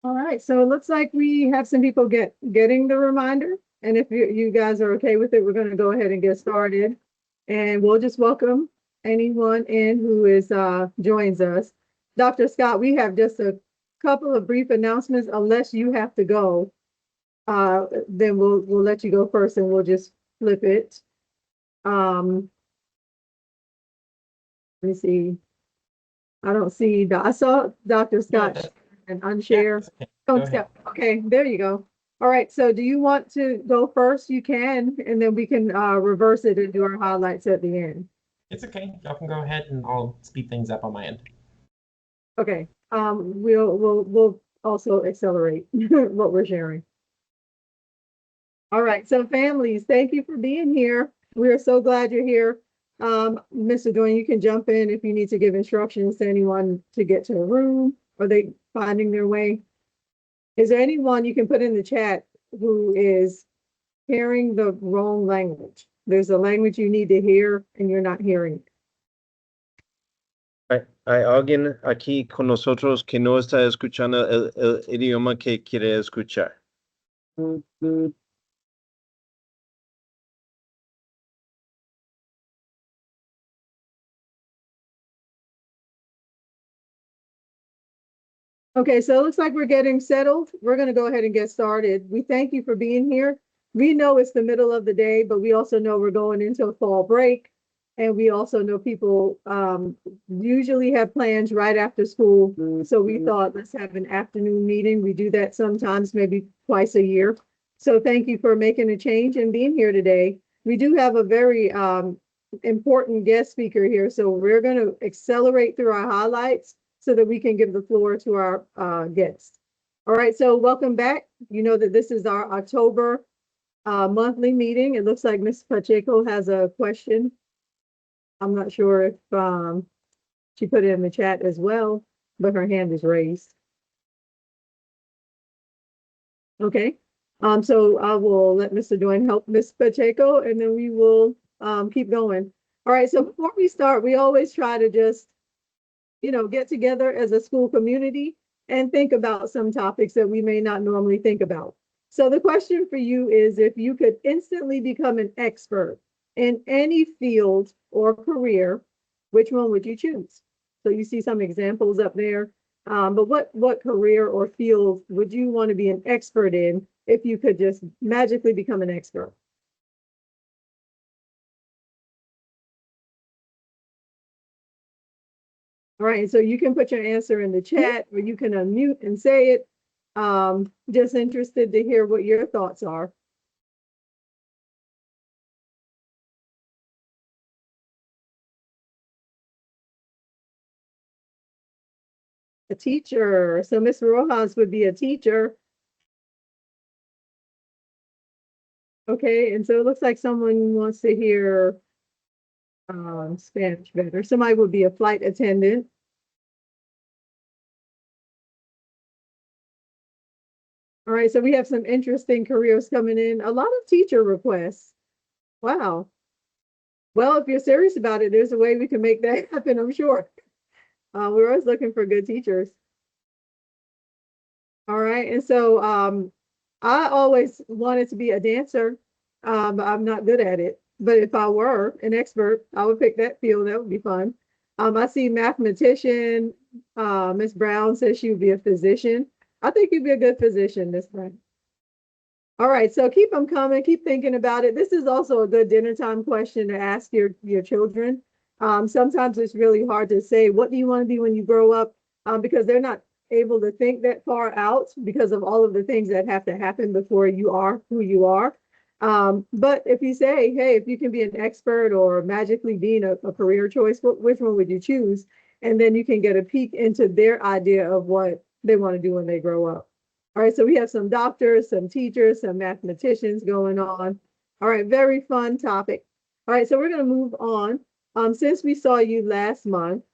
All right, so it looks like we have some people getting the reminder. And if you guys are okay with it, we're going to go ahead and get started. And we'll just welcome anyone in who is joins us. Dr. Scott, we have just a couple of brief announcements, unless you have to go. Then we'll let you go first and we'll just flip it. Let me see. I don't see, I saw Dr. No, Scott and yeah, unshare. that's okay. Go Don't ahead. step. Okay, there you go. All right, so do you want to go first? You can, and then we can reverse it and do our highlights at the end. It's okay. Y'all can go ahead and I'll speed things up on my end. Okay. We'll also accelerate what we're sharing. All right, so families, thank you for being here. We are so glad you're here. Mr. Dwayne, you can jump in if you need to give instructions to anyone to get to the room. Are they finding their way? Is there anyone you can put in the chat who is hearing the wrong language? There's a language you need to hear and you're not hearing it. Hay alguien aquí con nosotros que no está escuchando el idioma que quiere escuchar. Okay, so it looks like we're getting settled. We're going to go ahead and get started. We thank you for being here. We know it's the middle of the day, but we also know we're going into a fall break. And we also know people usually have plans right after school. So we thought, let's have an afternoon meeting. We do that sometimes, maybe twice a year. So thank you for making a change and being here today. We do have a very important guest speaker here. So we're going to accelerate through our highlights so that we can give the floor to our guests. All right, so welcome back. You know that this is our October monthly meeting. It looks like Ms. Pacheco has a question. I'm not sure if she put it in the chat as well, but her hand is raised. Okay, so I will let Mr. Dwayne help Ms. Pacheco, and then we will keep going. All right, so before we start, we always try to just get together as a school community and think about some topics that we may not normally think about. So the question for you is, if you could instantly become an expert in any field or career, which one would you choose? So you see some examples up there. But what career or field would you want to be an expert in if you could just magically become an expert? All right, so you can put your answer in the chat or you can unmute and say it. Just interested to hear what your thoughts are. A teacher. So Miss Rojas would be a teacher. Okay, and so it looks like someone wants to hear Spanish better. Somebody would be a flight attendant. All right, so we have some interesting careers coming in. A lot of teacher requests. Wow. Well, if you're serious about it, there's a way we can make that happen, I'm sure. We're always looking for good teachers. All right, and so I always wanted to be a dancer, but I'm not good at it. But if I were an expert, I would pick that field. That would be fun. I see mathematician. Miss Brown says she would be a physician. I think you'd be a good physician, Miss Brown. All right, so keep them coming. Keep thinking about it. This is also a good dinner time question to ask your children. Sometimes it's really hard to say, what do you want to be when you grow up? Because they're not able to think that far out because of all of the things that have to happen before you are who you are. But if you say, hey, if you can be an expert or magically being a career choice, which one would you choose? And then you can get a peek into their idea of what they want to do when they grow up. All right, so we have some doctors, some teachers, some mathematicians going on. All right, very fun topic. All right, so we're going to move on. Since we saw you last month,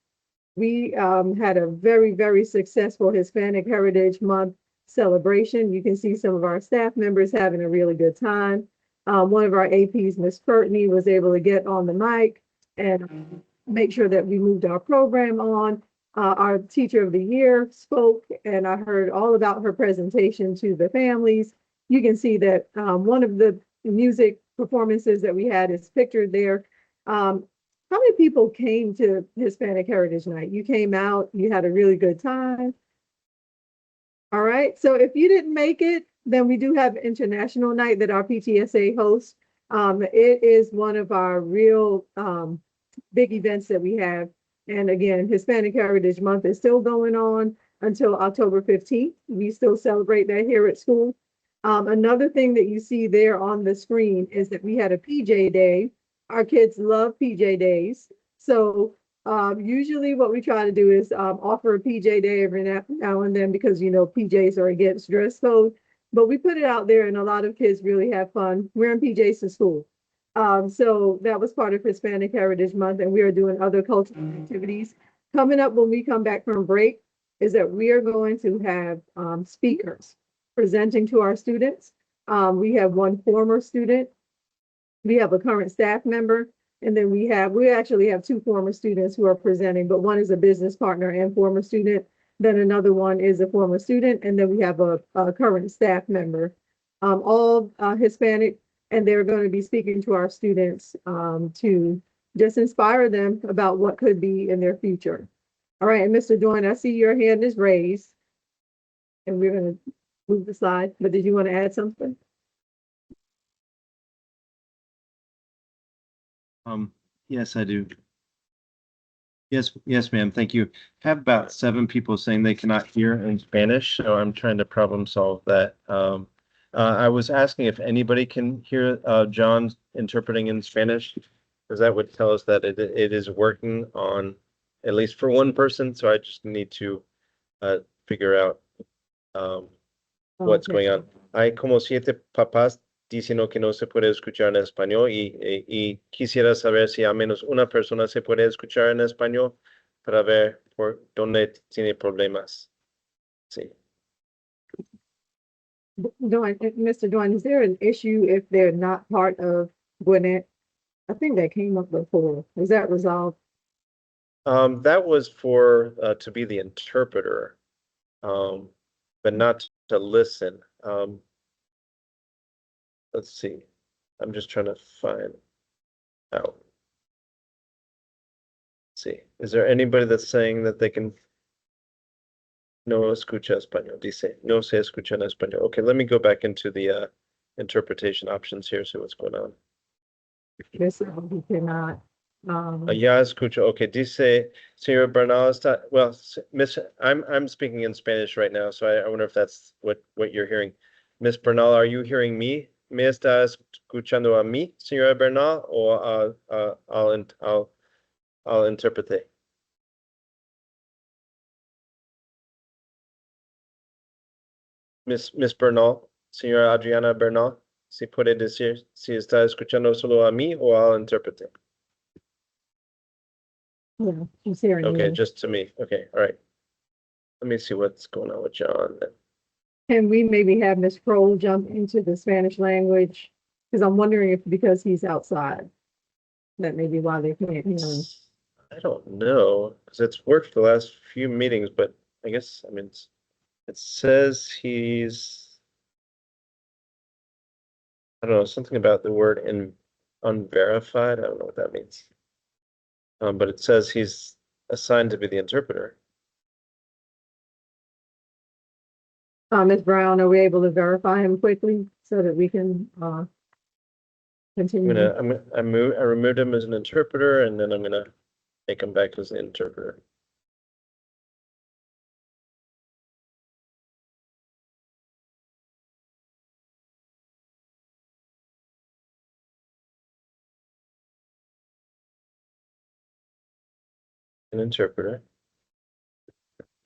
we had a very, very successful Hispanic Heritage Month celebration. You can see some of our staff members having a really good time. One of our APs, Miss Courtney, was able to get on the mic and make sure that we moved our program on. Our teacher of the year spoke, and I heard all about her presentation to the families. You can see that one of the music performances that we had is pictured there. How many people came to Hispanic Heritage Night? You came out, you had a really good time. All right, so if you didn't make it, then we do have International Night that our PTSA hosts. It is one of our real big events that we have. And again, Hispanic Heritage Month is still going on until October 15th. We still celebrate that here at school. Another thing that you see there on the screen is that we had a PJ Day. Our kids love PJ Days. So usually what we try to do is offer a PJ Day every now and then because, you know, PJs are against dress code. But we put it out there and a lot of kids really have fun wearing PJs to school. So that was part of Hispanic Heritage Month, and we are doing other cultural activities. Coming up when we come back from break is that we are going to have speakers presenting to our students. We have one former student, we have a current staff member, and then we actually have two former students who are presenting, but one is a business partner and former student. Then another one is a former student, and then we have a current staff member, all Hispanic, and they're going to be speaking to our students to just inspire them about what could be in their future. All right, and Mr. Doyne, I see your hand is raised, and we're going to move the slide, but did you want to add something? Yes, I do. Yes, ma'am. Thank you. I have about 7 people saying they cannot hear in Spanish, so I'm trying to problem solve that. I was asking if anybody can hear John interpreting in Spanish, because that would tell us that it is working on at least for one person. So I just need to figure out what's going on. Hay como 7 papás diciendo que no se puede escuchar en español y quisiera saber si al menos una persona se puede escuchar en español para ver por dónde tiene problemas. Sí. Mr. Doyne, is there an issue if they're not part of Gwinnett? I think that came up before. Is that resolved? That was for to be the interpreter, but not to listen. Let's see. I'm just trying to find out. Let's see. Is there anybody that's saying that they can no escucha español? Dice, no se escucha en español. Okay, let me go back into the interpretation options here, see what's going on. Yes, he cannot. Ya escucho. Okay, dice, señor Bernal está, well, Miss, I'm speaking in Spanish right now, so I wonder if that's what you're hearing. Miss Bernal, are you hearing me? ¿Me está escuchando a mí, señora Bernal, o I'll interprete? Miss Bernal, señora Adriana Bernal, si puede decir si está escuchando solo a mí o al intérprete. Yeah, she's hearing Okay, you. just to me. Okay, all right. Let me see what's going on with John. Can we maybe have Ms. Kroll jump into the Spanish language? Because I'm wondering if because he's outside, that may be why they can't hear him. I don't know, because it's worked the last few meetings, but I guess, I mean, it says he's, I don't know, something about the word unverified. I don't know what that means. But it says he's assigned to be the interpreter. Ms. Brown, are we able to verify him quickly so that we can continue? I removed him as an interpreter, and then I'm gonna make him back as the interpreter. An interpreter.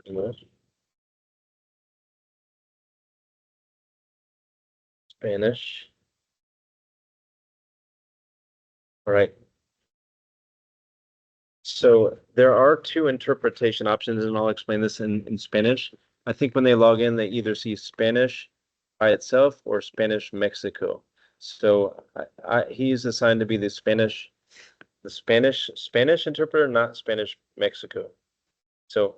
English. Spanish. All right. So there are 2 interpretation options, and I'll explain this in Spanish. I think when they log in, they either see Spanish by itself or Spanish Mexico. So he's assigned to be the Spanish interpreter, not Spanish Mexico. So,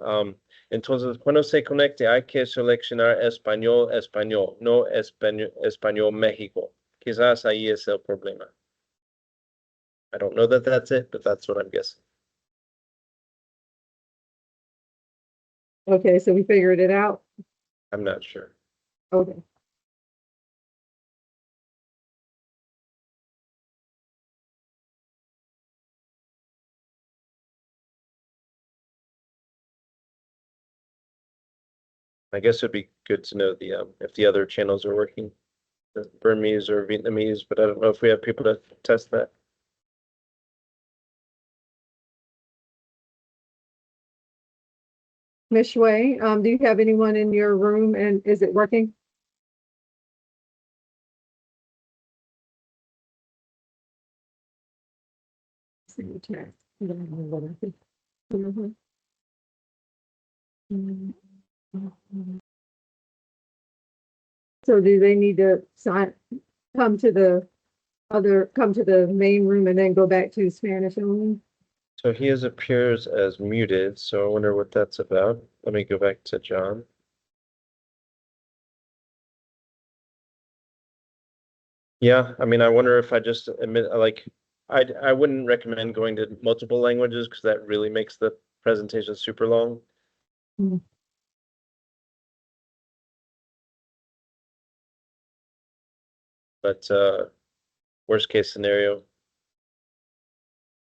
entonces, cuando se conecte, hay que seleccionar español, español, no español, español México. Quizás ahí es el problema. I don't know that that's it, but that's what I'm guessing. Okay, so we figured it out. I'm not sure. Okay. I guess it'd be good to know the if the other channels are working, the Burmese or Vietnamese, but I don't know if we have people to test that. Ms. Shui, do you have anyone in your room and is it working? Mhm. So do they need to sign, come to the main room and then go back to Spanish only? So he appears as muted, so I wonder what that's about. Let me go back to John. Yeah, I mean, I wonder if I just admit, like, I wouldn't recommend going to multiple languages because that really makes the presentation super long. Mhm. But worst case scenario,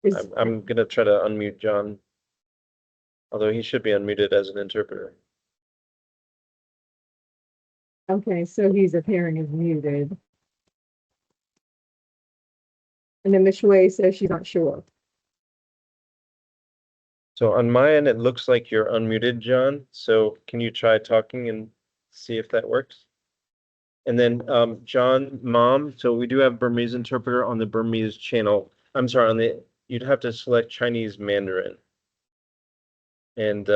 Is, I'm gonna try to unmute John. Although he should be unmuted as an interpreter. okay, so he's appearing as muted. And then Ms. Shui says she's not sure. So on my end, it looks like you're unmuted, John. So can you try talking and see if that works? And then John, Mom, so we do have Burmese interpreter on the Burmese channel. I'm sorry, you'd have to select Chinese Mandarin. And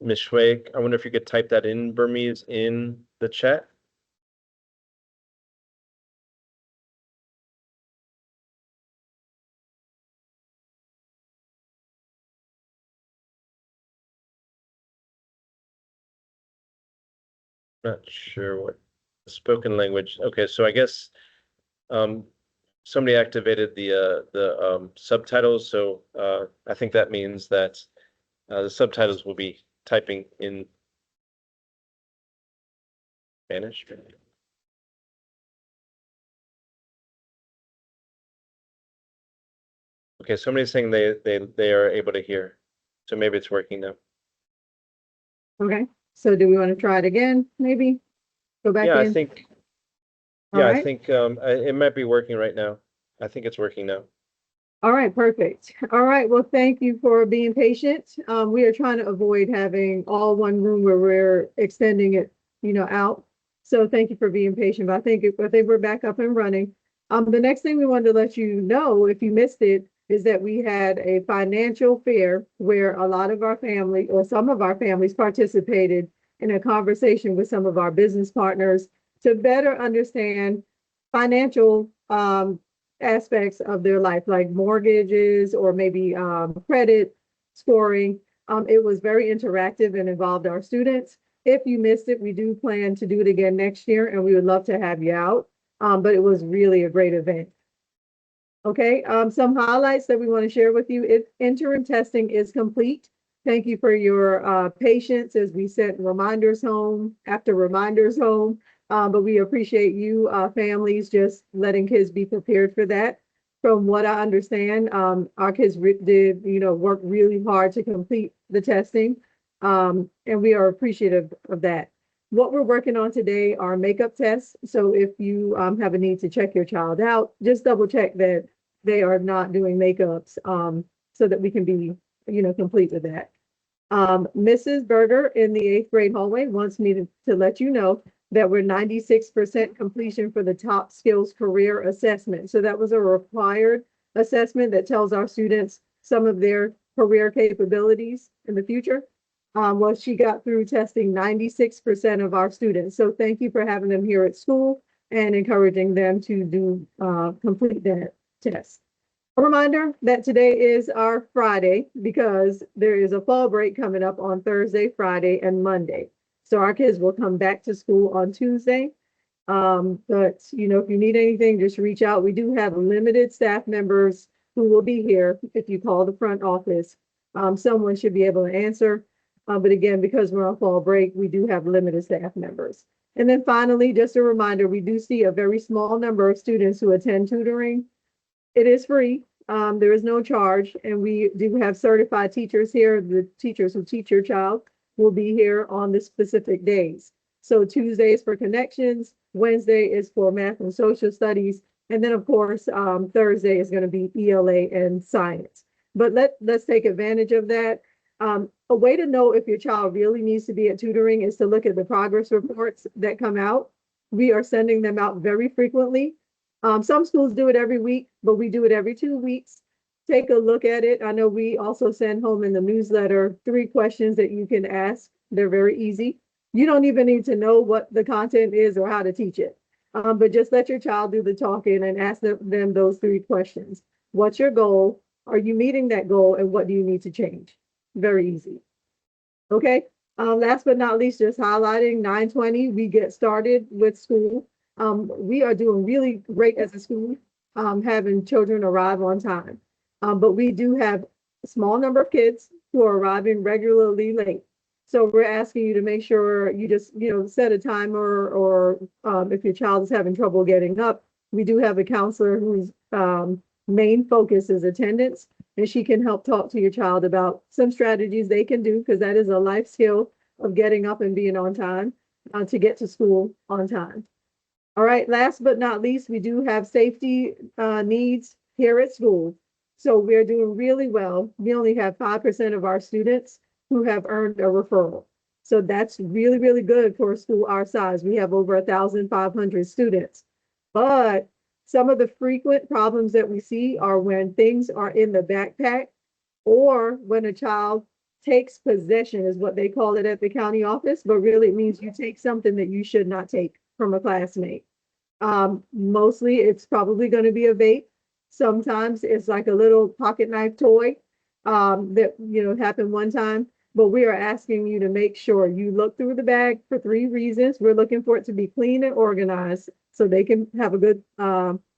Ms. Shui, I wonder if you could type that in Burmese in the chat. Not sure what spoken language. Okay, so I guess somebody activated the subtitles, so I think that means that the subtitles will be typing in Spanish. Okay, somebody's saying they are able to hear, so maybe it's working now. Okay, so do we want to try it again, maybe? Go back Yeah, in? I think. All Yeah, I right. think it might be working right now. I think it's working now. All right, perfect. All right, well, thank you for being patient. We are trying to avoid having all one room where we're extending it, out. So thank you for being patient, but I think we're back up and running. The next thing we wanted to let you know, if you missed it, is that we had a financial fair where a lot of our family or some of our families participated in a conversation with some of our business partners to better understand financial aspects of their life, like mortgages or maybe credit scoring. It was very interactive and involved our students. If you missed it, we do plan to do it again next year, and we would love to have you out. But it was really a great event. Okay, some highlights that we want to share with you. If interim testing is complete, thank you for your patience as we sent reminders home after reminders home. But we appreciate you, families, just letting kids be prepared for that. From what I understand, our kids did, work really hard to complete the testing. And we are appreciative of that. What we're working on today are makeup tests. So if you have a need to check your child out, just double check that they are not doing makeups so that we can be, complete with that. Mrs. Berger in the 8th grade hallway wants me to let you know that we're 96% completion for the top skills career assessment. So that was a required assessment that tells our students some of their career capabilities in the future. Well, she got through testing 96% of our students. So thank you for having them here at school and encouraging them to do complete that test. A reminder that today is our Friday because there is a fall break coming up on Thursday, Friday, and Monday. So our kids will come back to school on Tuesday. But if you need anything, just reach out. We do have limited staff members who will be here. If you call the front office, someone should be able to answer. But again, because we're on fall break, we do have limited staff members. And then finally, just a reminder, we do see a very small number of students who attend tutoring. It is free. There is no charge, and we do have certified teachers here. The teachers who teach your child will be here on the specific days. So Tuesday is for connections, Wednesday is for math and social studies, and then of course Thursday is going to be ELA and science. But let's take advantage of that. A way to know if your child really needs to be at tutoring is to look at the progress reports that come out. We are sending them out very frequently. Some schools do it every week, but we do it every 2 weeks. Take a look at it. I know we also send home in the newsletter 3 questions that you can ask. They're very easy. You don't even need to know what the content is or how to teach it. But just let your child do the talking and ask them those 3 questions. What's your goal? Are you meeting that goal? And what do you need to change? Very easy. Okay. Last but not least, just highlighting 9:20, we get started with school. We are doing really great as a school, having children arrive on time. But we do have a small number of kids who are arriving regularly late. So we're asking you to make sure you just, set a timer, or if your child is having trouble getting up, we do have a counselor whose main focus is attendance, and she can help talk to your child about some strategies they can do, because that is a life skill of getting up and being on time to get to school on time. All right, last but not least, we do have safety needs here at school. So we're doing really well. We only have 5% of our students who have earned a referral. So that's really, really good for a school our size. We have over 1,500 students. But some of the frequent problems that we see are when things are in the backpack, or when a child takes possession, is what they call it at the county office, but really it means you take something that you should not take from a classmate. Mostly it's probably going to be a vape. Sometimes it's like a little pocket knife toy that happened one time. But we are asking you to make sure you look through the bag for 3 reasons. We're looking for it to be clean and organized so they can have a good,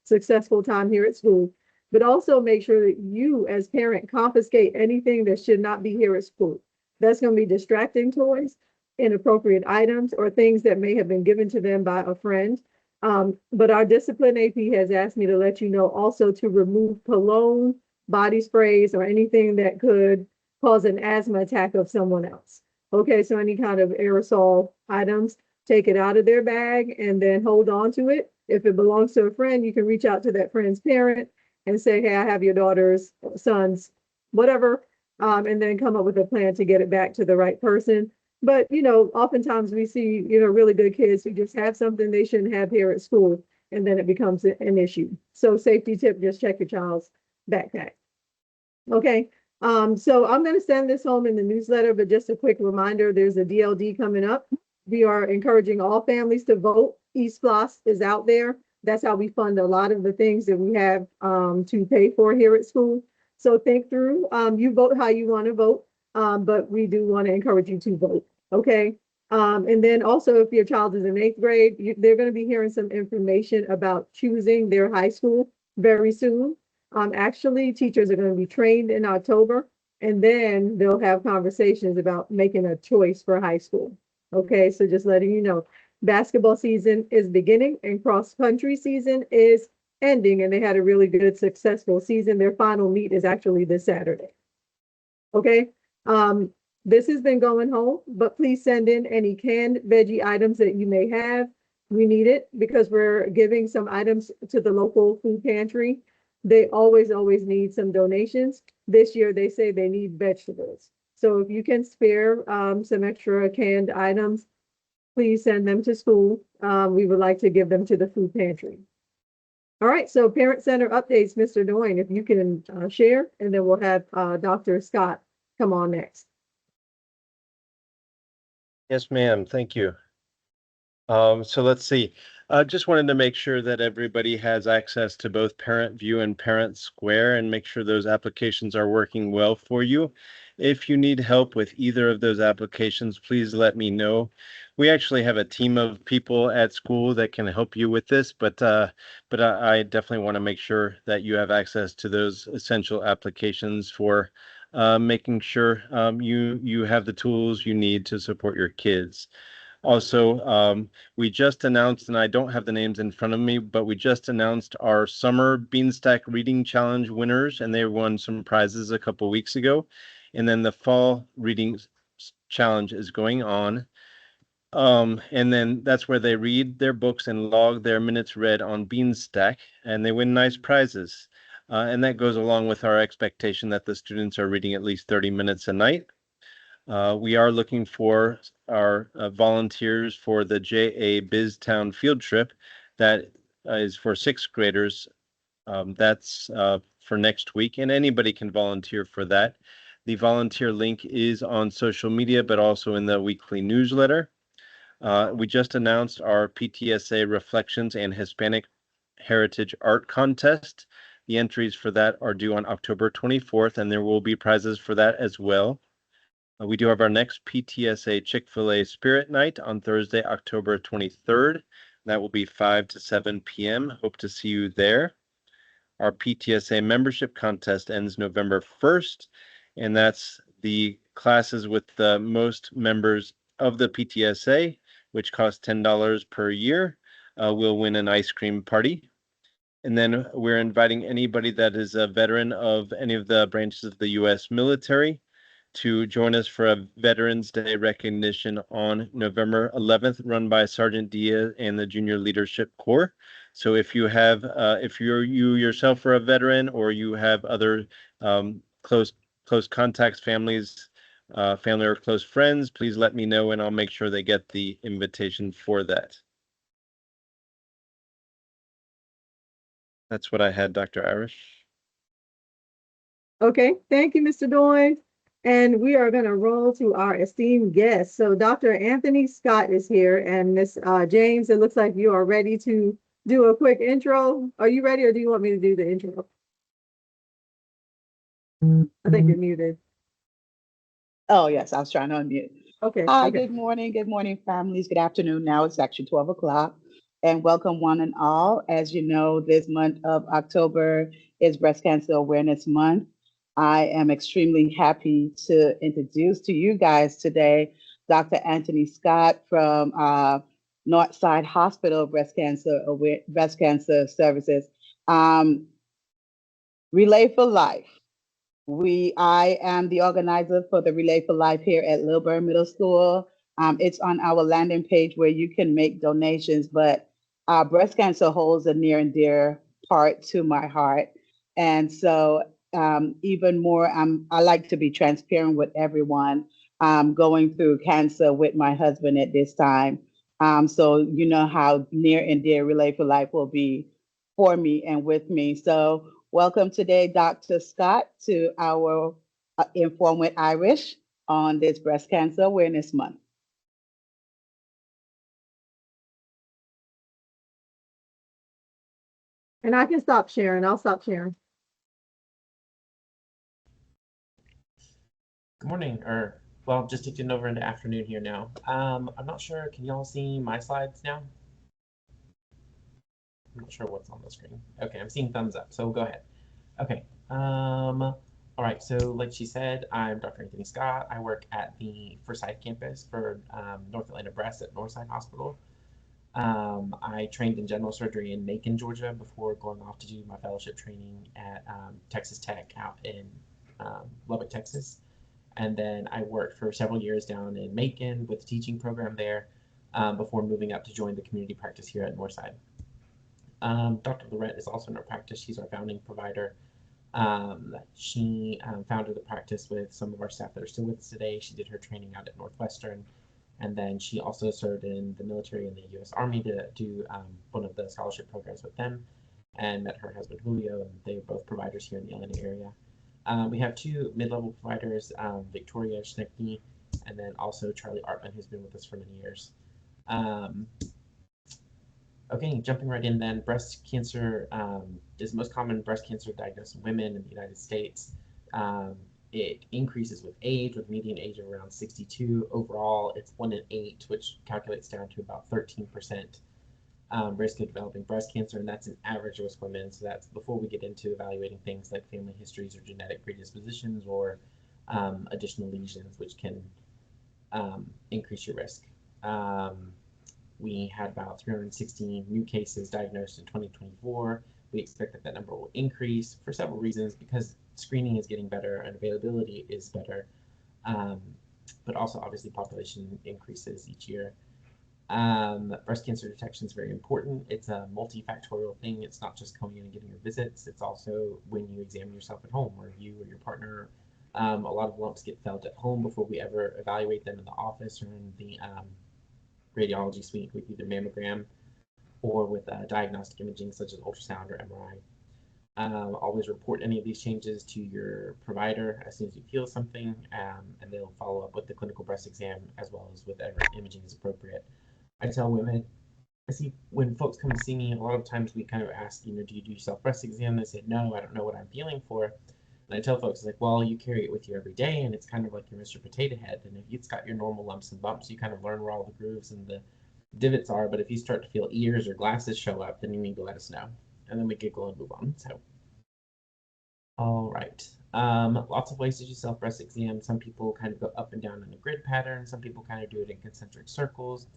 successful time here at school. But also make sure that you as parent confiscate anything that should not be here at school. That's going to be distracting toys, inappropriate items, or things that may have been given to them by a friend. But our discipline AP has asked me to let you know also to remove cologne, body sprays, or anything that could cause an asthma attack of someone else. Okay, so any kind of aerosol items, take it out of their bag and then hold on to it. If it belongs to a friend, you can reach out to that friend's parent and say, hey, I have your daughter's, son's, whatever, and then come up with a plan to get it back to the right person. But, oftentimes we see, really good kids who just have something they shouldn't have here at school, and then it becomes an issue. So safety tip, just check your child's backpack. Okay. So I'm going to send this home in the newsletter, but just a quick reminder, there's a DLD coming up. We are encouraging all families to vote. eSPLOS is out there. That's how we fund a lot of the things that we have to pay for here at school. So think through, you vote how you want to vote, but we do want to encourage you to vote. Okay. And then also, if your child is in 8th grade, they're going to be hearing some information about choosing their high school very soon. Actually, teachers are going to be trained in October, and then they'll have conversations about making a choice for high school. Okay, so just letting you know, basketball season is beginning and cross-country season is ending, and they had a really good, successful season. Their final meet is actually this Saturday. Okay, this has been going home, but please send in any canned veggie items that you may have. We need it because we're giving some items to the local food pantry. They always need some donations. This year, they say they need vegetables. So if you can spare some extra canned items, please send them to school. We would like to give them to the food pantry. All right, so Parent Center updates, Mr. Doyne, if you can share, and then we'll have Dr. Scott come on next. Yes, ma'am. Thank you. So let's see. Just wanted to make sure that everybody has access to both Parent View and Parent Square and make sure those applications are working well for you. If you need help with either of those applications, please let me know. We actually have a team of people at school that can help you with this, but I definitely want to make sure that you have access to those essential applications for making sure you have the tools you need to support your kids. Also, we just announced, and I don't have the names in front of me, but we just announced our summer Beanstack Reading Challenge winners, and they won some prizes a couple weeks ago. And then the fall reading challenge is going on. And then that's where they read their books and log their minutes read on Beanstack, and they win nice prizes. And that goes along with our expectation that the students are reading at least 30 minutes a night. We are looking for our volunteers for the JA BizTown field trip. That is for sixth graders. That's for next week, and anybody can volunteer for that. The volunteer link is on social media, but also in the weekly newsletter. We just announced our PTSA Reflections and Hispanic Heritage Art Contest. The entries for that are due on October 24th, and there will be prizes for that as well. We do have our next PTSA Chick-fil-A Spirit Night on Thursday, October 23rd. That will be 5 to 7 p.m. Hope to see you there. Our PTSA membership contest ends November 1st, and that's the classes with the most members of the PTSA, which costs $10 per year, will win an ice cream party. And then we're inviting anybody that is a veteran of any of the branches of the U.S. military to join us for a Veterans Day recognition on November 11th, run by Sergeant Diaz and the Junior Leadership Corps. So if you have, if you yourself are a veteran, or you have other close contacts, families, family or close friends, please let me know and I'll make sure they get the invitation for that. That's what I had, Dr. Irish. Okay, thank you, Mr. Doyne. And we are going to roll to our esteemed guest. So Dr. Anthony Scott is here, and Miss James, it looks like you are ready to do a quick intro. Are you ready, or do you want me to do the intro? I think you're muted. Oh, yes, I was trying to unmute. Okay. Hi, okay. good morning, families. Good afternoon. Now it's actually 12 o'clock. And welcome one and all. As you know, this month of October is Breast Cancer Awareness Month. I am extremely happy to introduce to you guys today Dr. Anthony Scott from Northside Hospital Breast Cancer Services. Relay for Life. I am the organizer for the Relay for Life here at Lilburn Middle School. It's on our landing page where you can make donations, but breast cancer holds a near and dear part to my heart. And so even more, I like to be transparent with everyone. Going through cancer with my husband at this time. So you know how near and dear Relay for Life will be for me and with me. So welcome today, Dr. Scott, to our Inform with Irish on this Breast Cancer Awareness Month. And I can stop sharing. I'll stop sharing. Good morning, or well, just taking over into afternoon here now. I'm not sure. Can y'all see my slides now? I'm not sure what's on the screen. Okay, I'm seeing thumbs up, so we'll go ahead. Okay. All right. So, like she said, I'm Dr. Anthony Scott. I work at the Forsyth campus for North Atlanta Breast at Northside Hospital. I trained in general surgery in Macon, Georgia, before going off to do my fellowship training at Texas Tech out in Lubbock, Texas. And then I worked for several years down in Macon with the teaching program there before moving up to join the community practice here at Northside. Dr. Lorette is also in our practice. She's our founding provider. She founded the practice with some of our staff that are still with us today. She did her training out at Northwestern. And then she also served in the military in the U.S. Army to do one of the scholarship programs with them, and met her husband Julio, and they are both providers here in the Atlanta area. We have two mid-level providers, Victoria Schneckney, and then also Charlie Artman, who's been with us for many years. Okay, jumping right in then, breast cancer is the most common breast cancer diagnosed in women in the United States. Um, it increases with age, with median age of around 62. Overall, it's 1 in 8, which calculates down to about 13% risk of developing breast cancer, and that's an average risk women. So that's before we get into evaluating things like family histories or genetic predispositions or additional lesions, which can increase your risk. We had about 316 new cases diagnosed in 2024. We expect that that number will increase for several reasons, because screening is getting better and availability is better, but also obviously population increases each year. Breast cancer detection is very important. It's a multifactorial thing. It's not just coming in and getting your visits. It's also when you examine yourself at home, or you or your partner. A lot of lumps get felt at home before we ever evaluate them in the office or in the radiology suite with either mammogram or with diagnostic imaging such as ultrasound or MRI. Always report any of these changes to your provider as soon as you feel something, and they'll follow up with the clinical breast exam as well as whatever imaging is appropriate. I tell women, I see when folks come to see me, a lot of times we kind of ask, do you do self breast exam? They say, no, I don't know what I'm feeling for. And I tell folks, like, well, you carry it with you every day, and it's kind of like your Mr. Potato Head. And if it's got your normal lumps and bumps, you kind of learn where all the grooves and the divots are. But if you start to feel ears or glasses show up, then you need to let us know. And then we giggle and move on. So, all right. Lots of ways to do self breast exam. Some people kind of go up and down in a grid pattern. Some people kind of do it in concentric circles.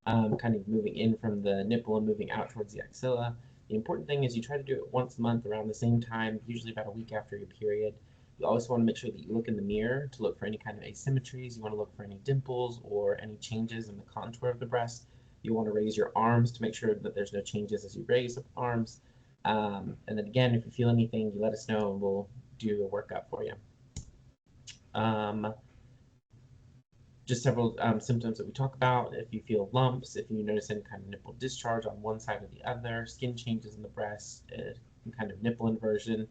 Kind of moving in from the nipple and moving out towards the axilla. The important thing is you try to do it once a month around the same time, usually about a week after your period. You always want to make sure that you look in the mirror to look for any kind of asymmetries. You want to look for any dimples or any changes in the contour of the breast. You want to raise your arms to make sure that there's no changes as you raise the arms. And then again, if you feel anything, you let us know and we'll do a workup for you. Just several symptoms that we talk about. If you feel lumps, if you notice any kind of nipple discharge on one side or the other, skin changes in the breast, kind of nipple inversion,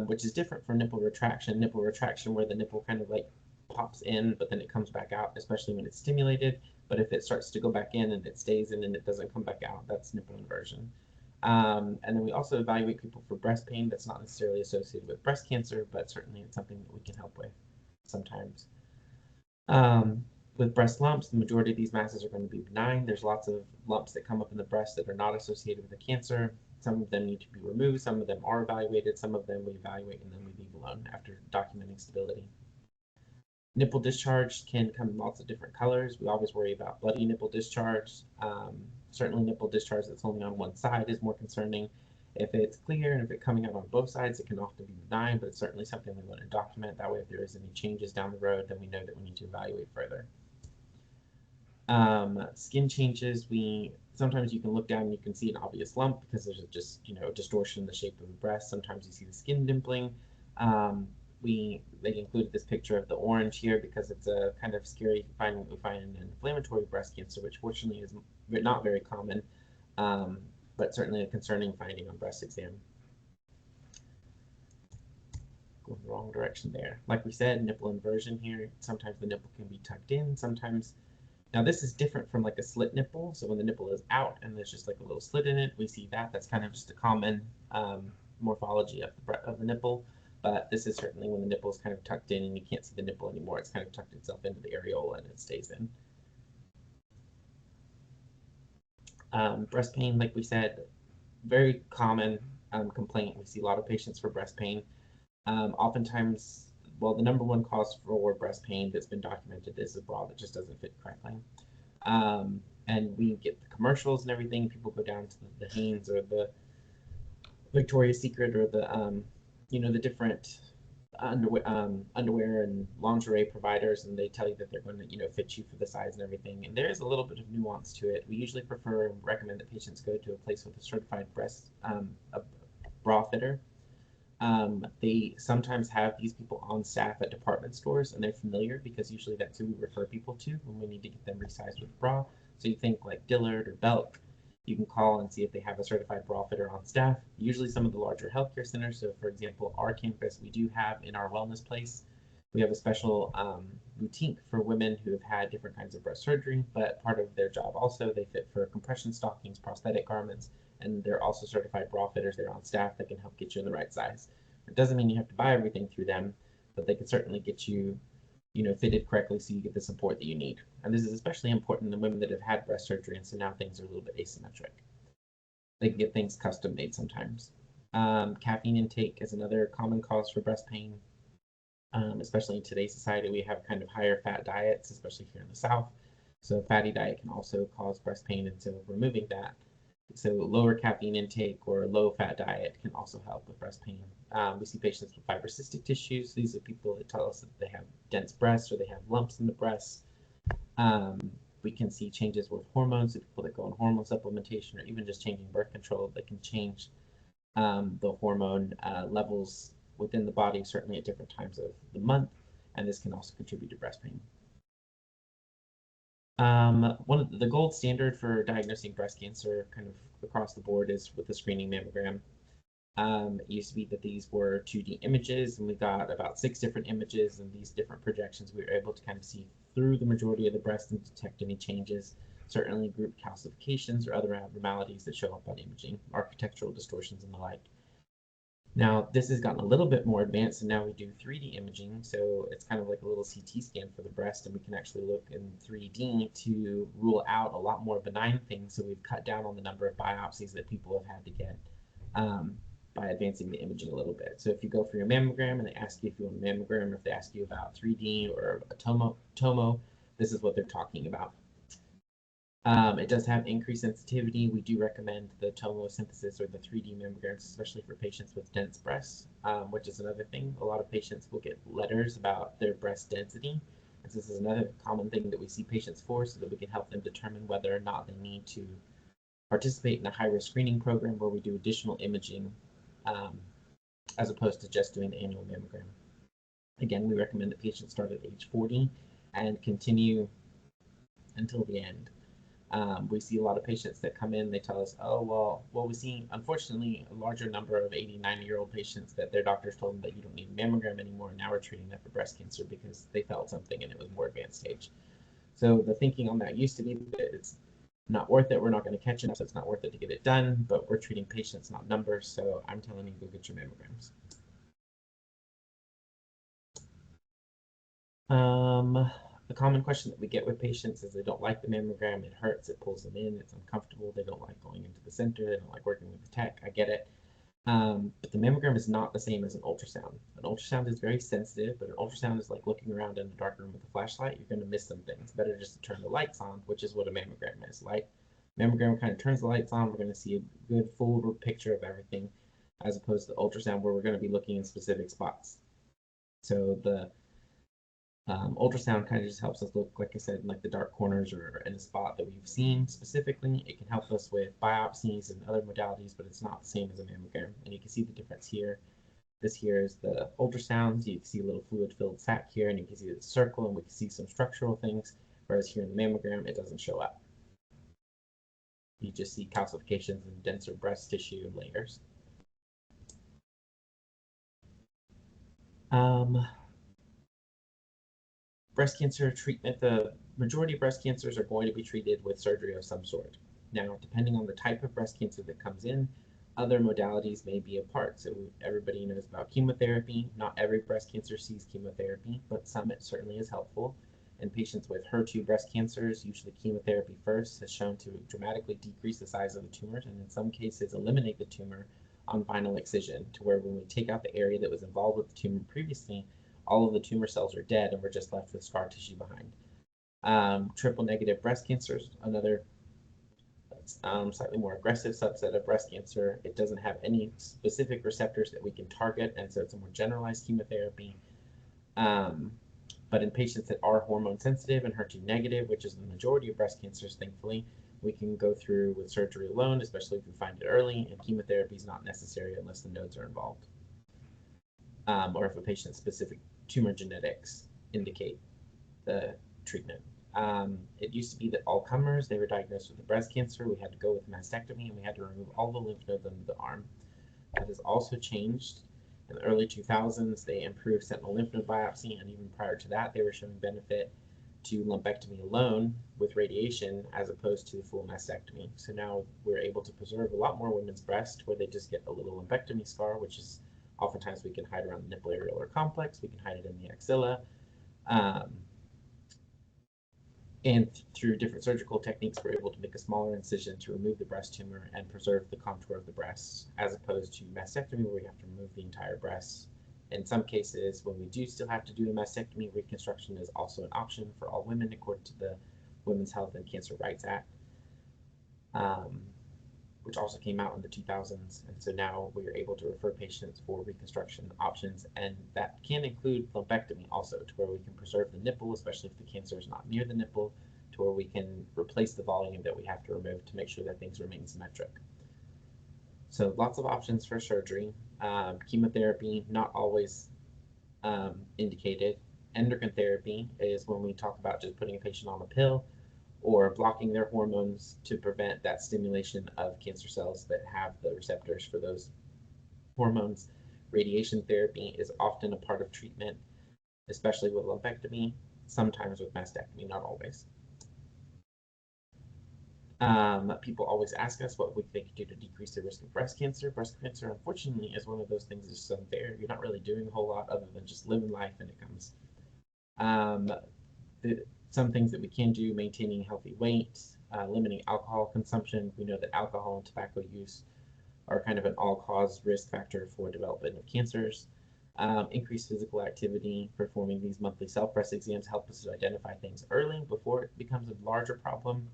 which is different from nipple retraction. Nipple retraction, where the nipple kind of like pops in, but then it comes back out, especially when it's stimulated. But if it starts to go back in and it stays in and it doesn't come back out, that's nipple inversion. And then we also evaluate people for breast pain that's not necessarily associated with breast cancer, but certainly it's something that we can help with sometimes. With breast lumps, the majority of these masses are going to be benign. There's lots of lumps that come up in the breast that are not associated with a cancer. Some of them need to be removed. Some of them are evaluated. Some of them we evaluate and then we leave alone after documenting stability. Nipple discharge can come in lots of different colors. We always worry about bloody nipple discharge. Certainly nipple discharge that's only on one side is more concerning. If it's clear and if it's coming out on both sides, it can often be benign, but it's certainly something we want to document. That way, if there is any changes down the road, then we know that we need to evaluate further. Skin changes, sometimes you can look down and you can see an obvious lump because there's just a distortion in the shape of the breast. Sometimes you see the skin dimpling. They included this picture of the orange here because it's a kind of scary finding that we find in inflammatory breast cancer, which fortunately is not very common. But certainly a concerning finding on breast exam. Going the wrong direction there. Like we said, nipple inversion here. Sometimes the nipple can be tucked in. Sometimes, now this is different from like a slit nipple. So when the nipple is out and there's just like a little slit in it, we see that. That's kind of just a common morphology of the nipple. But this is certainly when the nipple is kind of tucked in and you can't see the nipple anymore. It's kind of tucked itself into the areola and it stays in. Breast pain, like we said, very common complaint. We see a lot of patients for breast pain. Oftentimes, well, the number one cause for breast pain that's been documented is a bra that just doesn't fit correctly. And we get the commercials and everything. People go down to the Hanes or the Victoria's Secret or the the different underwear and lingerie providers, and they tell you that they're going to fit you for the size and everything. And there is a little bit of nuance to it. We usually prefer and recommend that patients go to a place with a certified a bra fitter. They sometimes have these people on staff at department stores, and they're familiar because usually that's who we refer people to when we need to get them resized with a bra. So you think like Dillard or Belk, you can call and see if they have a certified bra fitter on staff. Usually some of the larger healthcare centers, so for example, our campus, we do have in our wellness place, We have a special boutique for women who have had different kinds of breast surgery, but part of their job also, they fit for compression stockings, prosthetic garments, and they're also certified bra fitters. They're on staff that can help get you in the right size. It doesn't mean you have to buy everything through them, but they can certainly get you, fitted correctly so you get the support that you need. And this is especially important in women that have had breast surgery, and so now things are a little bit asymmetric. They can get things custom made sometimes. Caffeine intake is another common cause for breast pain. Especially in today's society, we have kind of higher fat diets, especially here in the South. So a fatty diet can also cause breast pain, and so removing that, so lower caffeine intake or a low fat diet can also help with breast pain. We see patients with fibrocystic tissues. These are people that tell us that they have dense breasts or they have lumps in the breasts. We can see changes with hormones, people that go on hormone supplementation or even just changing birth control that can change the hormone levels within the body, certainly at different times of the month, and this can also contribute to breast pain. One of the gold standard for diagnosing breast cancer kind of across the board is with the screening mammogram. It used to be that these were 2D images, and we got about 6 different images, and these different projections we were able to kind of see through the majority of the breast and detect any changes, certainly group calcifications or other abnormalities that show up on imaging, architectural distortions and the like. Now, this has gotten a little bit more advanced, and now we do 3D imaging, so it's kind of like a little CT scan for the breast, and we can actually look in 3D to rule out a lot more benign things, so we've cut down on the number of biopsies that people have had to get by advancing the imaging a little bit. So if you go for your mammogram and they ask you if you want a mammogram, or if they ask you about 3D or a tomo, this is what they're talking about. It does have increased sensitivity. We do recommend the tomosynthesis or the 3D mammograms, especially for patients with dense breasts, which is another thing. A lot of patients will get letters about their breast density. And this is another common thing that we see patients for, so that we can help them determine whether or not they need to participate in a high-risk screening program where we do additional imaging as opposed to just doing the annual mammogram. Again, we recommend that patients start at age 40 and continue until the end. We see a lot of patients that come in, they tell us, oh, well, we see, unfortunately, a larger number of 80, 90-year-old patients that their doctors told them that you don't need a mammogram anymore, and now we're treating them for breast cancer because they felt something and it was more advanced stage. So the thinking on that used to be that it's not worth it, we're not going to catch it, so it's not worth it to get it done, but we're treating patients, not numbers, so I'm telling you, go get your mammograms. The common question that we get with patients is they don't like the mammogram, it hurts, it pulls them in, it's uncomfortable, they don't like going into the center, they don't like working with the tech, I get it. But the mammogram is not the same as an ultrasound. An ultrasound is very sensitive, but an ultrasound is like looking around in a dark room with a flashlight. You're going to miss some things. Better just to turn the lights on, which is what a mammogram is. Like, mammogram kind of turns the lights on. We're going to see a good full picture of everything, as opposed to ultrasound where we're going to be looking in specific spots. So the ultrasound kind of just helps us look, like I said, in like the dark corners or in a spot that we've seen specifically. It can help us with biopsies and other modalities, but it's not the same as a mammogram. And you can see the difference here. This here is the ultrasound. You can see a little fluid-filled sac here, and you can see the circle, and we can see some structural things, whereas here in the mammogram, it doesn't show up. You just see calcifications and denser breast tissue layers. Breast cancer treatment, the majority of breast cancers are going to be treated with surgery of some sort. Now, depending on the type of breast cancer that comes in, other modalities may be a part. So everybody knows about chemotherapy. Not every breast cancer sees chemotherapy, but some it certainly is helpful. In patients with HER2 breast cancers, usually chemotherapy first has shown to dramatically decrease the size of the tumors, and in some cases eliminate the tumor on final excision, to where when we take out the area that was involved with the tumor previously, all of the tumor cells are dead and we're just left with scar tissue behind. Triple negative breast cancer is another slightly more aggressive subset of breast cancer. It doesn't have any specific receptors that we can target, and so it's a more generalized chemotherapy. But in patients that are hormone sensitive and HER2 negative, which is the majority of breast cancers, thankfully, we can go through with surgery alone, especially if we find it early, and chemotherapy is not necessary unless the nodes are involved. Or if a patient's specific tumor genetics indicate the treatment. It used to be that all comers, they were diagnosed with a breast cancer, we had to go with mastectomy, and we had to remove all the lymph nodes under the arm. That has also changed, In the early 2000s, they improved sentinel lymph node biopsy, and even prior to that, they were showing benefit to lumpectomy alone with radiation as opposed to full mastectomy. So now we're able to preserve a lot more women's breasts where they just get a little lumpectomy scar, which is oftentimes we can hide around the nipple areolar complex, we can hide it in the axilla. And through different surgical techniques, we're able to make a smaller incision to remove the breast tumor and preserve the contour of the breast, as opposed to mastectomy, where we have to remove the entire breast. In some cases, when we do still have to do a mastectomy, reconstruction is also an option for all women according to the Women's Health and Cancer Rights Act, which also came out in the 2000s. And so now we're able to refer patients for reconstruction options, and that can include lumpectomy also, to where we can preserve the nipple, especially if the cancer is not near the nipple, to where we can replace the volume that we have to remove to make sure that things remain symmetric. So lots of options for surgery. Chemotherapy, not always indicated. Endocrine therapy is when we talk about just putting a patient on a pill or blocking their hormones to prevent that stimulation of cancer cells that have the receptors for those hormones. Radiation therapy is often a part of treatment, especially with lumpectomy, sometimes with mastectomy, not always. People always ask us what they could do to decrease the risk of breast cancer. Breast cancer, unfortunately, is one of those things that's unfair. You're not really doing a whole lot other than just living life, and it comes. Some things that we can do: maintaining healthy weight, limiting alcohol consumption. We know that alcohol and tobacco use are kind of an all-cause risk factor for development of cancers. Increased physical activity, performing these monthly self-breast exams help us to identify things early before it becomes a larger problem.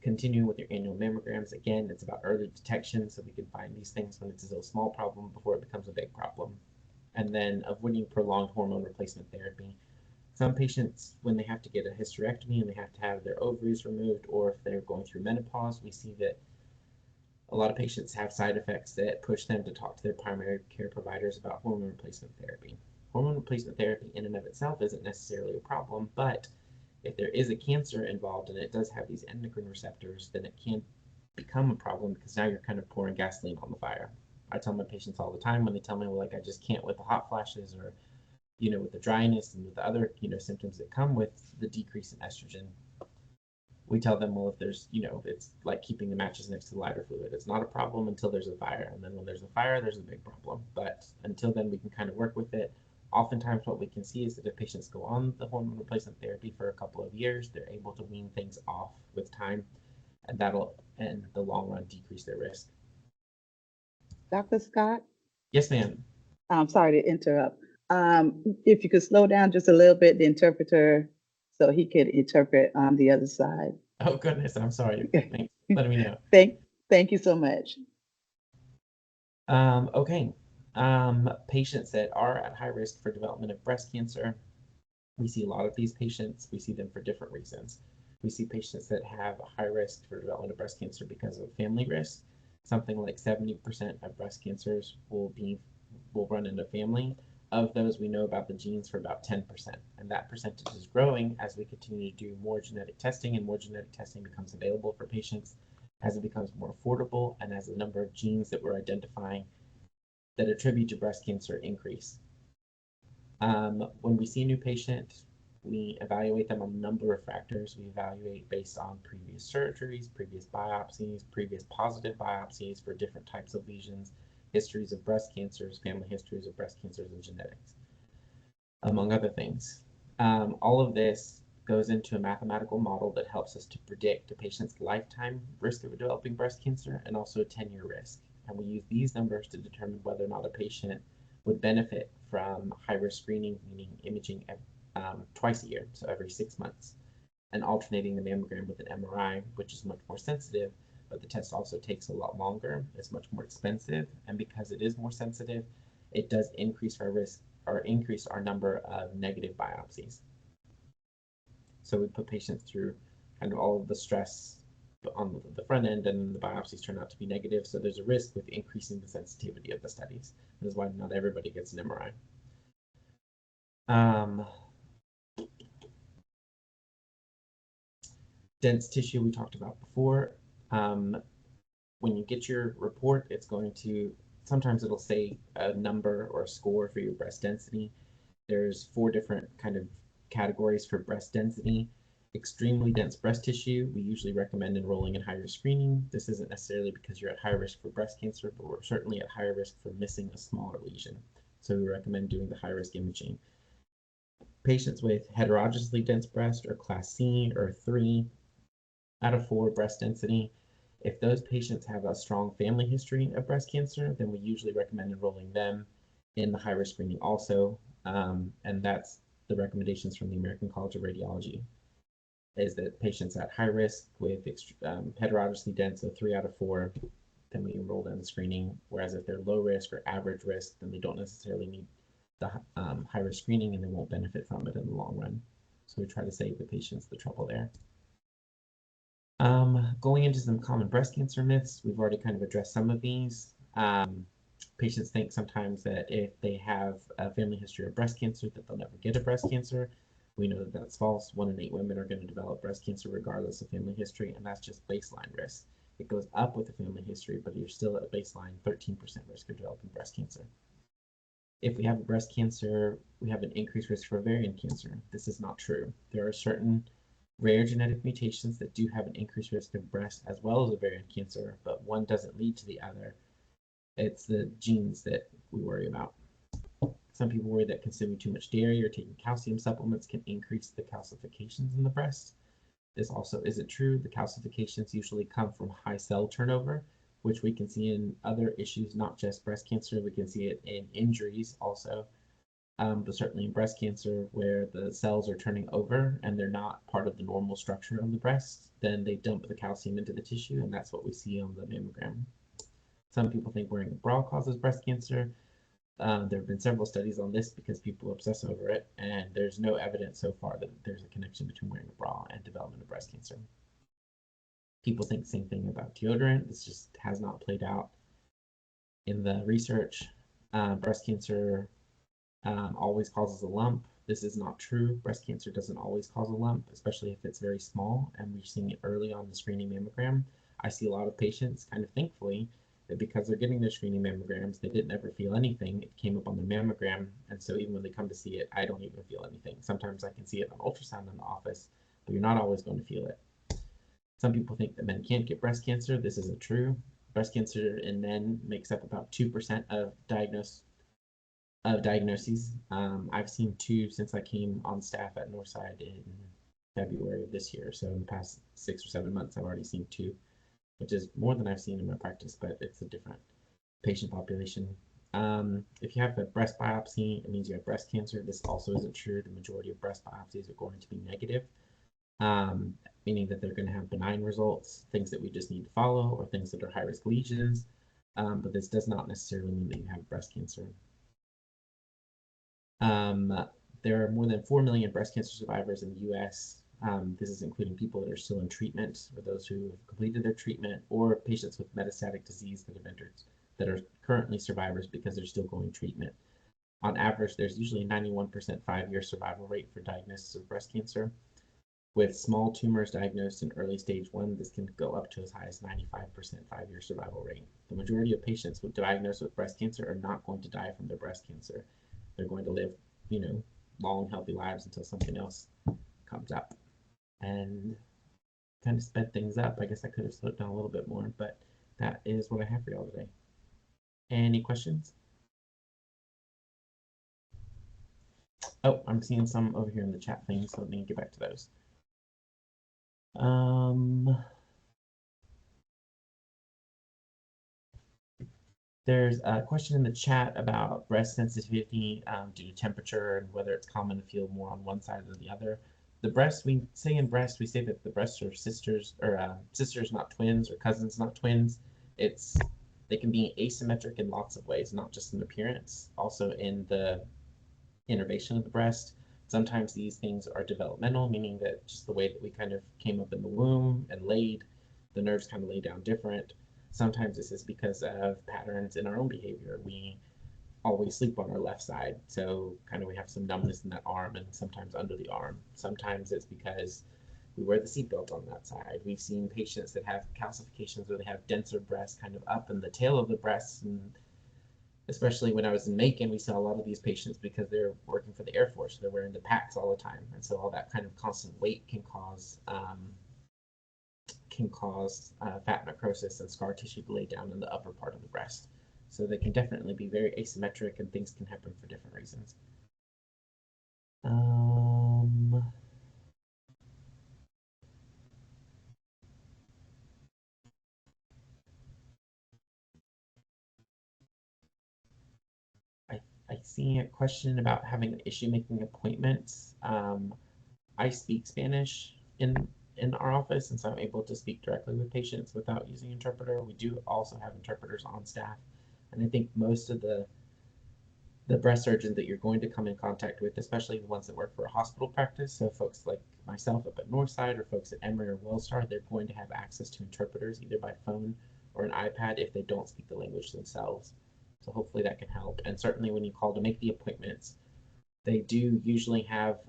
Continuing with your annual mammograms. Again, it's about early detection, so we can find these things when it's a small problem before it becomes a big problem. And then avoiding prolonged hormone replacement therapy. Some patients, when they have to get a hysterectomy and they have to have their ovaries removed, or if they're going through menopause, we see that a lot of patients have side effects that push them to talk to their primary care providers about hormone replacement therapy. Hormone replacement therapy in and of itself isn't necessarily a problem, but if there is a cancer involved and it does have these endocrine receptors, then it can become a problem, because now you're kind of pouring gasoline on the fire. I tell my patients all the time when they tell me, well, like, I just can't with the hot flashes, or with the dryness and with the other symptoms that come with the decrease in estrogen. We tell them, well, if there's it's like keeping the matches next to the lighter fluid. It's not a problem until there's a fire, and then when there's a fire, there's a big problem. But until then, we can kind of work with it. Oftentimes what we can see is that if patients go on the hormone replacement therapy for a couple of years, they're able to wean things off with time, and that'll, in the long run, decrease their risk. Dr. Scott? Yes, ma'am. I'm sorry to interrupt. If you could slow down just a little bit, the interpreter, so he could interpret on the other side. Oh, goodness, I'm sorry. Thanks for letting me know. Thank you so much. Okay. Patients that are at high risk for development of breast cancer, we see a lot of these patients. We see them for different reasons. We see patients that have a high risk for development of breast cancer because of family risk. Something like 70% of breast cancers will run in a family. Of those, we know about the genes for about 10%, and that percentage is growing as we continue to do more genetic testing, and more genetic testing becomes available for patients as it becomes more affordable, and as the number of genes that we're identifying that attribute to breast cancer increase. When we see a new patient, we evaluate them on a number of factors. We evaluate based on previous surgeries, previous biopsies, previous positive biopsies for different types of lesions, histories of breast cancers, family histories of breast cancers, and genetics, among other things. All of this goes into a mathematical model that helps us to predict a patient's lifetime risk of developing breast cancer and also a 10-year risk. And we use these numbers to determine whether or not a patient would benefit from high-risk screening, meaning imaging twice a year, so every 6 months, and alternating the mammogram with an MRI, which is much more sensitive, but the test also takes a lot longer. It's much more expensive, and because it is more sensitive, it does increase our risk or increase our number of negative biopsies. So we put patients through kind of all of the stress on the front end, and the biopsies turn out to be negative. So there's a risk with increasing the sensitivity of the studies. This is why not everybody gets an MRI. Dense tissue we talked about before. When you get your report, it's going to sometimes it'll say a number or a score for your breast density. There's 4 different kind of categories for breast density. Extremely dense breast tissue, we usually recommend enrolling in higher screening. This isn't necessarily because you're at high risk for breast cancer, but we're certainly at higher risk for missing a smaller lesion. So we recommend doing the high risk imaging. Patients with heterogeneously dense breast or class C or 3 out of 4 breast density, if those patients have a strong family history of breast cancer, then we usually recommend enrolling them in the high risk screening also. And that's the recommendations from the American College of Radiology, is that patients at high risk with heterogeneously dense, so 3 out of 4, then we enroll them in screening. Whereas if they're low risk or average risk, then they don't necessarily need the high risk screening and they won't benefit from it in the long run. So we try to save the patients the trouble there. Going into some common breast cancer myths, we've already kind of addressed some of these. Patients think sometimes that if they have a family history of breast cancer, that they'll never get a breast cancer. We know that that's false. 1 in 8 women are going to develop breast cancer regardless of family history, and that's just baseline risk. It goes up with the family history, but you're still at baseline 13% risk of developing breast cancer. If we have a breast cancer, we have an increased risk for ovarian cancer. This is not true. There are certain rare genetic mutations that do have an increased risk of breast as well as ovarian cancer, but one doesn't lead to the other. It's the genes that we worry about. Some people worry that consuming too much dairy or taking calcium supplements can increase the calcifications in the breast. This also isn't true. The calcifications usually come from high cell turnover, which we can see in other issues, not just breast cancer. We can see it in injuries also, but certainly in breast cancer where the cells are turning over and they're not part of the normal structure of the breast, then they dump the calcium into the tissue, and that's what we see on the mammogram. Some people think wearing a bra causes breast cancer. There have been several studies on this because people obsess over it, and there's no evidence so far that there's a connection between wearing a bra and development of breast cancer. People think the same thing about deodorant. This just has not played out in the research. Breast cancer always causes a lump. This is not true. Breast cancer doesn't always cause a lump, especially if it's very small, and we're seeing it early on the screening mammogram. I see a lot of patients, kind of thankfully, that because they're getting their screening mammograms, they didn't ever feel anything. It came up on the mammogram, and so even when they come to see it, I don't even feel anything. Sometimes I can see it on ultrasound in the office, but you're not always going to feel it. Some people think that men can't get breast cancer. This isn't true. Breast cancer in men makes up about 2% of diagnoses. I've seen 2 since I came on staff at Northside in February of this year. So in the past 6 or 7 months, I've already seen 2, which is more than I've seen in my practice, but it's a different patient population. If you have a breast biopsy, it means you have breast cancer. This also isn't true. The majority of breast biopsies are going to be negative, meaning that they're going to have benign results, things that we just need to follow, or things that are high-risk lesions. But this does not necessarily mean that you have breast cancer. There are more than 4 million breast cancer survivors in the U.S. This is including people that are still in treatment, or those who have completed their treatment, or patients with metastatic disease that have entered, that are currently survivors because they're still going treatment. On average, there's usually a 91% 5-year survival rate for diagnosis of breast cancer. With small tumors diagnosed in early stage 1, this can go up to as high as 95% 5-year survival rate. The majority of patients diagnosed with breast cancer are not going to die from their breast cancer. They're going to live, long, healthy lives until something else comes up. And kind of sped things up. I guess I could have slowed down a little bit more, but that is what I have for y'all today. Any questions? Oh, I'm seeing some over here in the chat thing, so let me get back to those. There's a question in the chat about breast sensitivity due to temperature and whether it's common to feel more on one side or the other. The breast, we say that the breasts are sisters, or sisters, not twins, or cousins, not twins. They can be asymmetric in lots of ways, not just in appearance, also in the innervation of the breast. Sometimes these things are developmental, meaning that just the way that we kind of came up in the womb and laid, the nerves kind of lay down different. Sometimes this is because of patterns in our own behavior. We always sleep on our left side, so kind of we have some numbness in that arm and sometimes under the arm. Sometimes it's because we wear the seatbelt on that side. We've seen patients that have calcifications where they have denser breasts kind of up in the tail of the breasts, and especially when I was in Macon, we saw a lot of these patients because they're working for the Air Force. They're wearing the packs all the time. And so all that kind of constant weight can cause fat necrosis and scar tissue to lay down in the upper part of the breast. So they can definitely be very asymmetric and things can happen for different reasons. I see a question about having an issue making appointments. I speak Spanish in our office, and so I'm able to speak directly with patients without using interpreter. We do also have interpreters on staff, and I think most of the breast surgeons that you're going to come in contact with, especially the ones that work for a hospital practice, so folks like myself up at Northside or folks at Emory or Wellstar, they're going to have access to interpreters either by phone or an iPad if they don't speak the language themselves. So hopefully that can help. And certainly when you call to make the appointments, they do usually have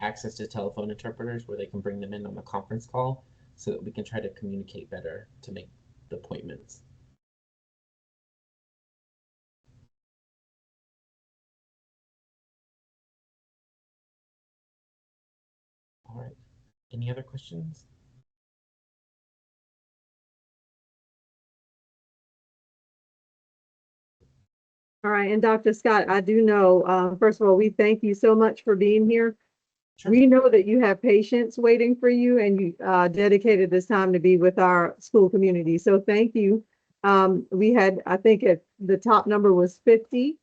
access to telephone interpreters where they can bring them in on a conference call so that we can try to communicate better to make the appointments. All right. Any other questions? All right, and Dr. Scott, I do know, first of all, we thank you so much for being here. Sure. We know that you have patients waiting for you and you dedicated this time to be with our school community. So thank you. We had, I think the top number was 50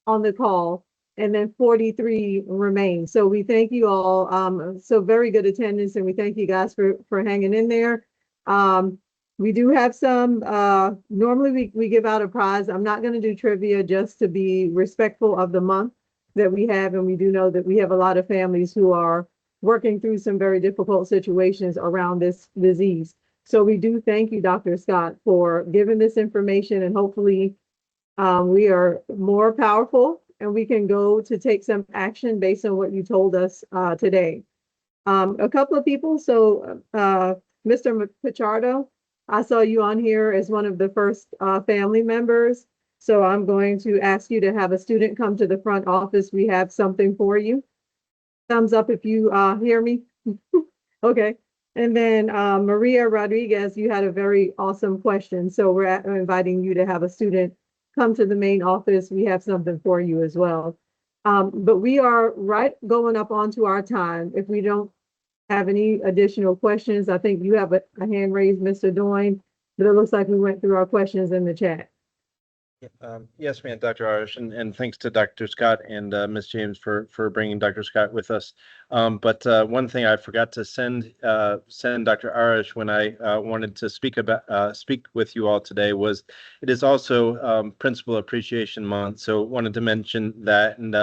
on the call and then 43 remain. So we thank you all. So very good attendance and we thank you guys for hanging in there. We do have some, normally we give out a prize. I'm not going to do trivia just to be respectful of the month that we have. And we do know that we have a lot of families who are working through some very difficult situations around this disease. So we do thank you, Dr. Scott, for giving this information and hopefully we are more powerful and we can go to take some action based on what you told us today. A couple of people, so Mr. Pichardo, I saw you on here as one of the first family members. So I'm going to ask you to have a student come to the front office. We have something for you. Thumbs up if you hear me. Okay. And then Maria Rodriguez, you had a very awesome question. So we're inviting you to have a student come to the main office. We have something for you as well. But we are going up onto our time. If we don't have any additional questions, I think you have a hand raised, Mr. Doyne, but it looks like we went through our questions in the chat. Yes, ma'am, Dr. Arish, and thanks to Dr. Scott and Ms. James for bringing Dr. Scott with us. But one thing I forgot to send Dr. Arish when I wanted to speak with you all today was it is also Principal Appreciation Month, so wanted to mention that. And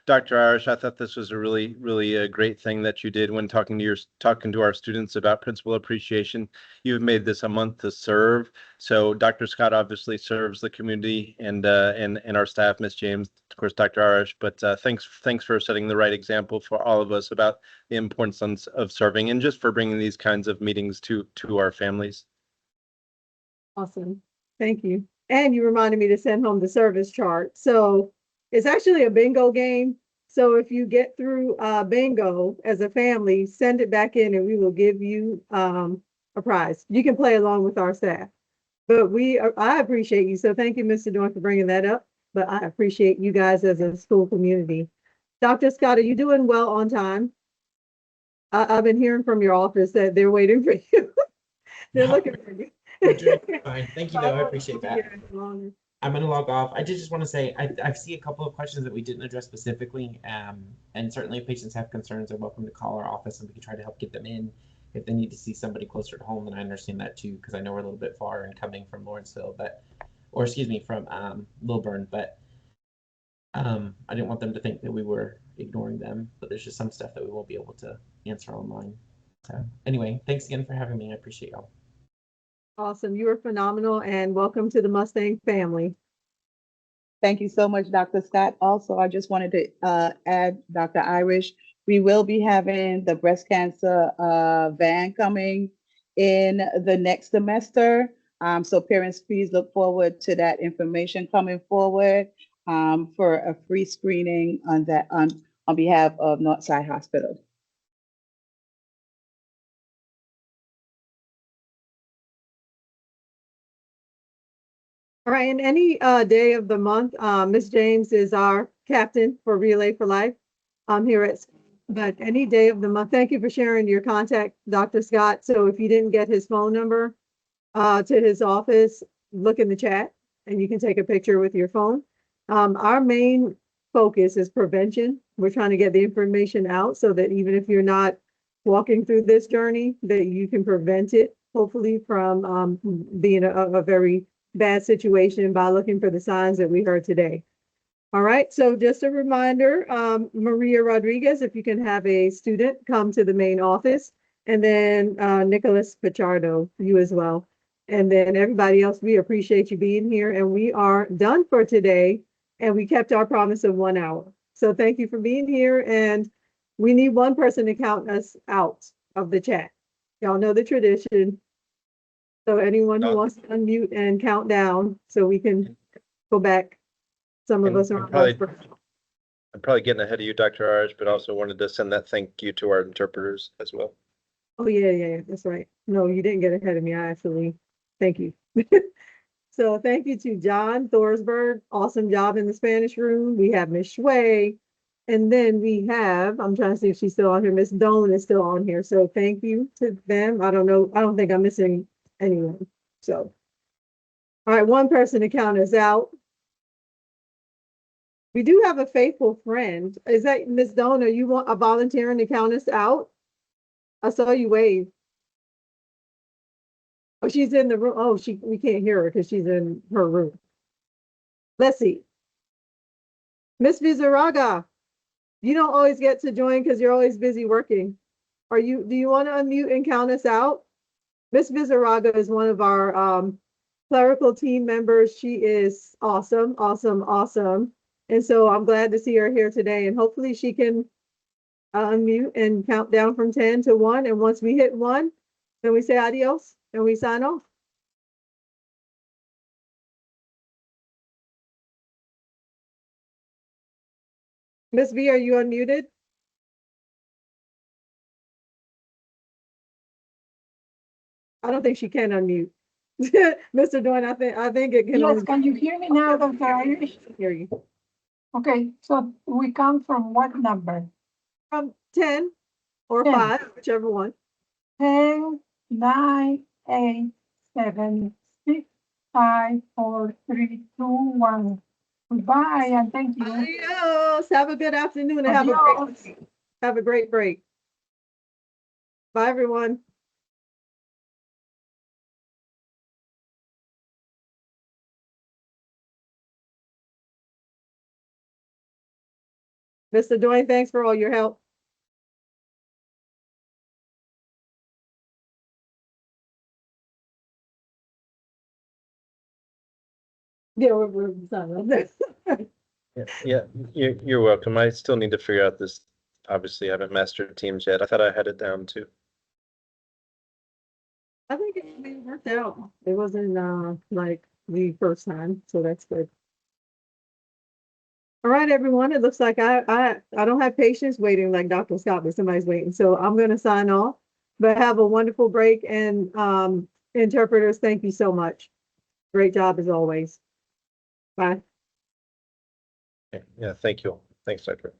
Dr. Arish, I thought this was a really a great thing that you did when talking to our students about Principal Appreciation. You've made this a month to serve. So Dr. Scott obviously serves the community and our staff, Ms. James, of course, Dr. Arish, but thanks for setting the right example for all of us about the importance of serving and just for bringing these kinds of meetings to our families. Awesome. Thank you. And you reminded me to send home the service chart. So it's actually a bingo game. So if you get through bingo as a family, send it back in and we will give you a prize. You can play along with our staff. But I appreciate you. So thank you, Mr. Doyne, for bringing that up. But I appreciate you guys as a school community. Dr. Scott, are you doing well on time? I've been hearing from your office that they're waiting for you. They're looking for you. We're doing fine. Thank you, though. I appreciate that. I'm going to log off. I just want to say I see a couple of questions that we didn't address specifically. And certainly if patients have concerns, they're welcome to call our office and we can try to help get them in. If they need to see somebody closer to home, then I understand that too, because I know we're a little bit far and coming from Lawrenceville, from Lilburn, but I didn't want them to think that we were ignoring them, but there's just some stuff that we won't be able to answer online. So anyway, thanks again for having me. I appreciate y'all. Awesome. You were phenomenal and welcome to the Mustang family. Thank you so much, Dr. Scott. Also, I just wanted to add, Dr. Irish, we will be having the breast cancer van coming in the next semester. So parents, please look forward to that information coming forward for a free screening on that on behalf of Northside Hospital. All right, and any day of the month, Ms. James is our captain for Relay for Life here at, but any day of the month. Thank you for sharing your contact, Dr. Scott. So if you didn't get his phone number to his office, look in the chat and you can take a picture with your phone. Our main focus is prevention. We're trying to get the information out so that even if you're not walking through this journey, that you can prevent it, hopefully from being a very bad situation by looking for the signs that we heard today. All right, so just a reminder, Maria Rodriguez, if you can have a student come to the main office, and then Nicholas Pichardo, you as well. And then everybody else, we appreciate you being here, and we are done for today, and we kept our promise of 1 hour. So thank you for being here, and we need one person to count us out of the chat. Y'all know the tradition. So anyone who wants to unmute and count down so we can go back. Some of And us are. I'm probably getting ahead of you, Dr. Arj, but also wanted to send that thank you to our interpreters as well. Oh, yeah, that's right. No, you didn't get ahead of me. I actually, thank you. So thank you to John Thorsberg. Awesome job in the Spanish room. We have Miss Shui. And then we have, I'm trying to see if she's still on here. Miss Doan is still on here. So thank you to them. I don't know. I don't think I'm missing anyone. So, all right, one person to count us out. We do have a faithful friend. Is that Miss Doan? Are you volunteering to count us out? I saw you wave. Oh, she's in the room. Oh, we can't hear her because she's in her room. Let's see. Miss Vizaraga, you don't always get to join because you're always busy working. Do you want to unmute and count us out? Miss Vizaraga is one of our clerical team members. She is awesome, awesome, awesome. And so I'm glad to see her here today, and hopefully she can unmute and count down from 10 to 1. And once we hit 1, then we say adios and we sign off. Miss V, are you unmuted? I don't think she can unmute. Mr. Doan, I think it can. Yes, can you hear me now, Dr. Irish? Hear you. Okay, so we count from what number? From 10 or 10. 5, whichever one. 10, 9, 8, 7, 6, 5, 4, 3, 2, 1. Goodbye and thank you. Adios. Have a good afternoon and have a great break. Bye, everyone. Mr. Doan, thanks for all your help. Yeah, we're done. Yeah, you're welcome. I still need to figure out this. Obviously, I haven't mastered Teams yet. I thought I had it down too. I think it worked out. It wasn't like the first time, so that's good. All right, everyone. It looks like I don't have patience waiting like Dr. Scott, but somebody's waiting. So I'm going to sign off. But have a wonderful break, and interpreters, thank you so much. Great job as always. Bye. Yeah, thank you. Thanks, Dr.